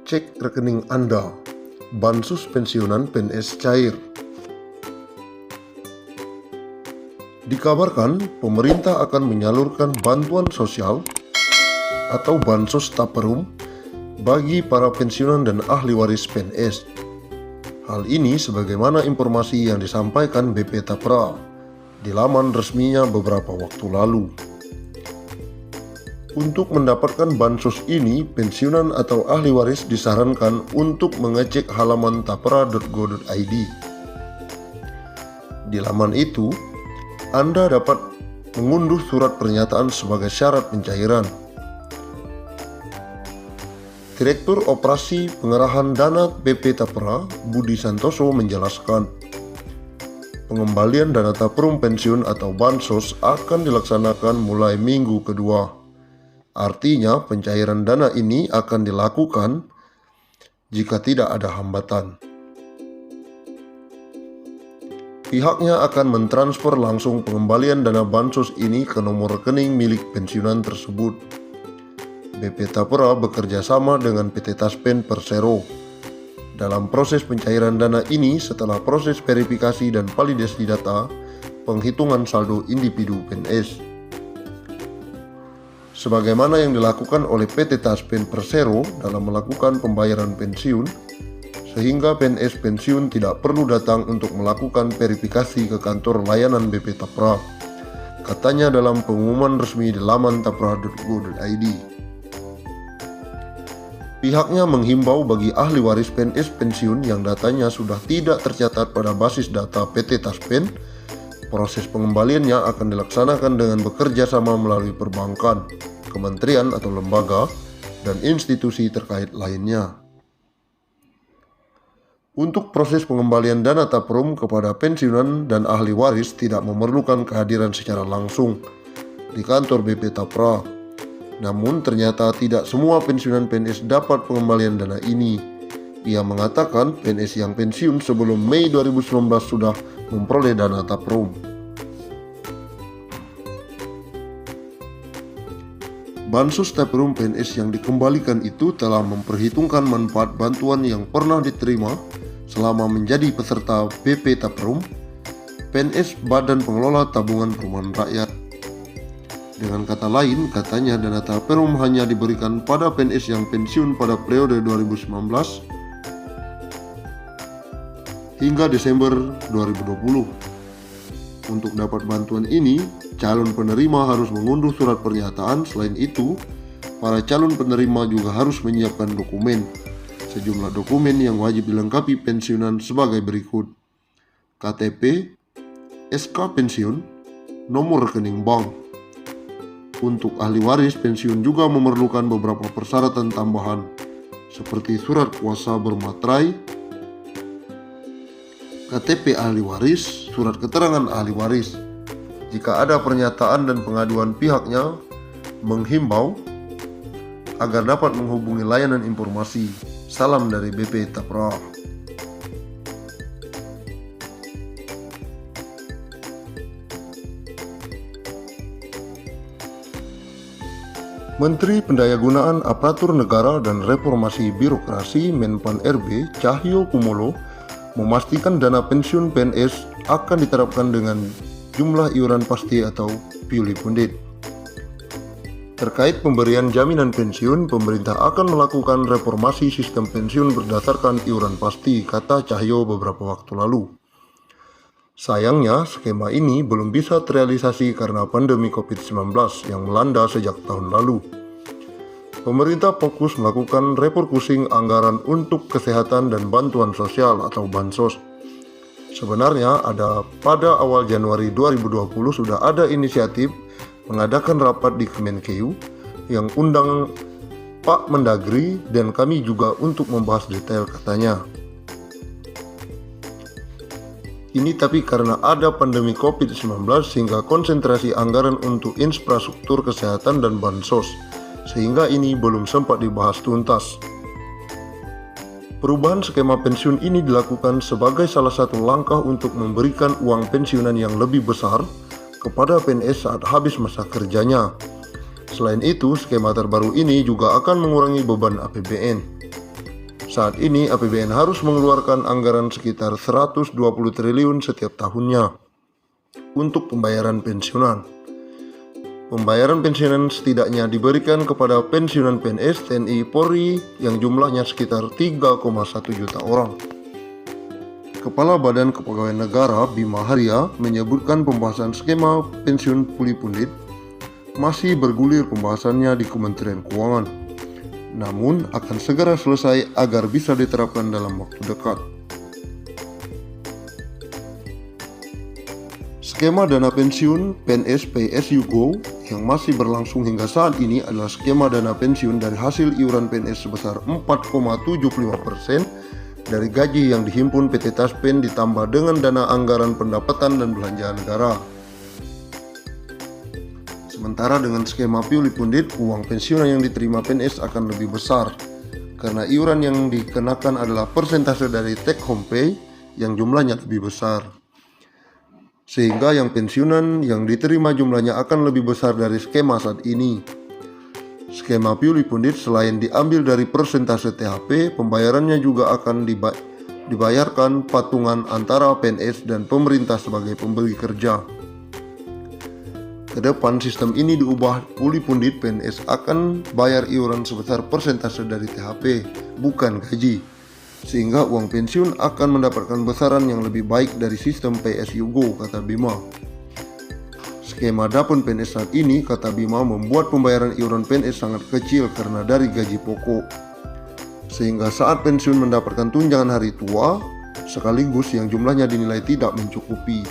Cek rekening Anda. Bansos pensiunan PNS cair. Dikabarkan pemerintah akan menyalurkan bantuan sosial atau bansos taperum bagi para pensiunan dan ahli waris PNS. Hal ini sebagaimana informasi yang disampaikan BP Tapra di laman resminya beberapa waktu lalu. Untuk mendapatkan bansos ini, pensiunan atau ahli waris disarankan untuk mengecek halaman tapra.go.id. Di laman itu, Anda dapat mengunduh surat pernyataan sebagai syarat pencairan. Direktur Operasi Pengerahan Dana BP Tapra, Budi Santoso menjelaskan, pengembalian dana taperum pensiun atau bansos akan dilaksanakan mulai minggu kedua. Artinya pencairan dana ini akan dilakukan jika tidak ada hambatan. Pihaknya akan mentransfer langsung pengembalian dana bansos ini ke nomor rekening milik pensiunan tersebut. BP Tapra bekerja sama dengan PT Taspen Persero dalam proses pencairan dana ini setelah proses verifikasi dan validasi data penghitungan saldo individu PNS. Sebagaimana yang dilakukan oleh PT Taspen Persero dalam melakukan pembayaran pensiun, sehingga PNS pensiun tidak perlu datang untuk melakukan verifikasi ke kantor layanan BP Tapra, katanya dalam pengumuman resmi di laman tapra.go.id. Pihaknya menghimbau bagi ahli waris PNS pensiun yang datanya sudah tidak tercatat pada basis data PT Taspen, proses pengembaliannya akan dilaksanakan dengan bekerja sama melalui perbankan, kementerian atau lembaga, dan institusi terkait lainnya. Untuk proses pengembalian dana taperum kepada pensiunan dan ahli waris tidak memerlukan kehadiran secara langsung di kantor BP Tapra. Namun ternyata tidak semua pensiunan PNS dapat pengembalian dana ini. Ia mengatakan PNS yang pensiun sebelum Mei 2019 sudah memperoleh dana taperum. Bansos taperum PNS yang dikembalikan itu telah memperhitungkan manfaat bantuan yang pernah diterima selama menjadi peserta BP Taperum, PNS Badan Pengelola Tabungan Perumahan Rakyat. Dengan kata lain, katanya dana taperum hanya diberikan pada PNS yang pensiun pada periode 2019 hingga Desember 2020. Untuk dapat bantuan ini, calon penerima harus mengunduh surat pernyataan. Selain itu, para calon penerima juga harus menyiapkan dokumen. Sejumlah dokumen yang wajib dilengkapi pensiunan sebagai berikut: KTP, SK pensiun, nomor rekening bank. Untuk ahli waris pensiun juga memerlukan beberapa persyaratan tambahan, seperti surat kuasa bermaterai, KTP ahli waris, surat keterangan ahli waris. Jika ada pernyataan dan pengaduan, pihaknya menghimbau agar dapat menghubungi layanan informasi. Salam dari BP Tapra. Menteri Pendayagunaan Aparatur Negara dan Reformasi Birokrasi Menpan RB Cahyo Kumolo memastikan dana pensiun PNS akan diterapkan dengan jumlah iuran pasti atau purely funded. Terkait pemberian jaminan pensiun, pemerintah akan melakukan reformasi sistem pensiun berdasarkan iuran pasti, kata Cahyo beberapa waktu lalu. Sayangnya, skema ini belum bisa terrealisasi karena pandemi COVID-19 yang melanda sejak tahun lalu. Pemerintah fokus melakukan refocusing anggaran untuk kesehatan dan bantuan sosial atau bansos. Sebenarnya pada awal Januari 2020 sudah ada inisiatif mengadakan rapat di Kemenkeu yang undang Pak Mendagri dan kami juga untuk membahas detail, katanya. Ini tapi karena ada pandemi COVID-19 sehingga konsentrasi anggaran untuk infrastruktur kesehatan dan bansos, sehingga ini belum sempat dibahas tuntas. Perubahan skema pensiun ini dilakukan sebagai salah satu langkah untuk memberikan uang pensiunan yang lebih besar kepada PNS saat habis masa kerjanya. Selain itu, skema terbaru ini juga akan mengurangi beban APBN. Saat ini APBN harus mengeluarkan anggaran sekitar 120 triliun setiap tahunnya untuk pembayaran pensiunan. Pembayaran pensiunan setidaknya diberikan kepada pensiunan PNS, TNI, Polri yang jumlahnya sekitar 3,1 juta orang. Kepala Badan Kepegawaian Negara Bima Arya menyebutkan pembahasan skema pensiun puli pundit masih bergulir pembahasannya di Kementerian Keuangan, namun akan segera selesai agar bisa diterapkan dalam waktu dekat. Skema dana pensiun PNS PSU Go yang masih berlangsung hingga saat ini adalah skema dana pensiun dari hasil iuran PNS sebesar 4,75% dari gaji yang dihimpun PT Taspen ditambah dengan dana anggaran pendapatan dan belanja negara. Sementara dengan skema puli pundit, uang pensiunan yang diterima PNS akan lebih besar karena iuran yang dikenakan adalah persentase dari take home pay yang jumlahnya lebih besar. Sehingga yang pensiunan yang diterima jumlahnya akan lebih besar dari skema saat ini. Skema puli pundit selain diambil dari persentase THP, pembayarannya juga akan dibayarkan patungan antara PNS dan pemerintah sebagai pemberi kerja. Kedepan sistem ini diubah, puli pundit PNS akan bayar iuran sebesar persentase dari THP, bukan gaji, sehingga uang pensiun akan mendapatkan besaran yang lebih baik dari sistem PSU Go, kata Bima. Skema Dapun PNS saat ini, kata Bima, membuat pembayaran iuran PNS sangat kecil karena dari gaji pokok, sehingga saat pensiun mendapatkan tunjangan hari tua sekaligus yang jumlahnya dinilai tidak mencukupi.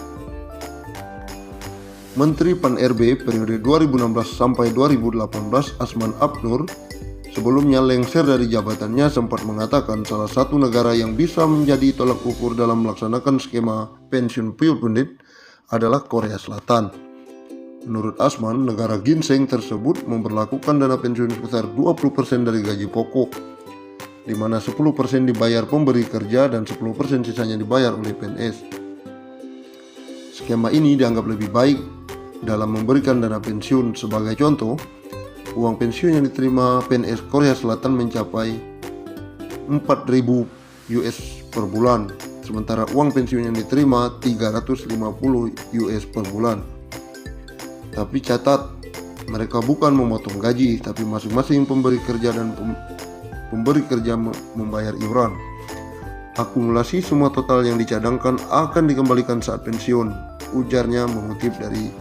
Menteri Pan-RB periode 2016 sampai 2018 Asman Abnur sebelumnya lengser dari jabatannya sempat mengatakan salah satu negara yang bisa menjadi tolak ukur dalam melaksanakan skema pensiun puli pundit adalah Korea Selatan. Menurut Asman, negara ginseng tersebut memberlakukan dana pensiun sebesar 20% dari gaji pokok, di mana 10% dibayar pemberi kerja dan 10% sisanya dibayar oleh PNS. Skema ini dianggap lebih baik dalam memberikan dana pensiun. Sebagai contoh, uang pensiun yang diterima PNS Korea Selatan mencapai 4.000 US per bulan, sementara uang pensiun yang diterima 350 US per bulan. Tapi catat, mereka bukan memotong gaji, tapi masing-masing pemberi kerja dan pemberi kerja membayar iuran. Akumulasi semua total yang dicadangkan akan dikembalikan saat pensiun, ujarnya mengutip dari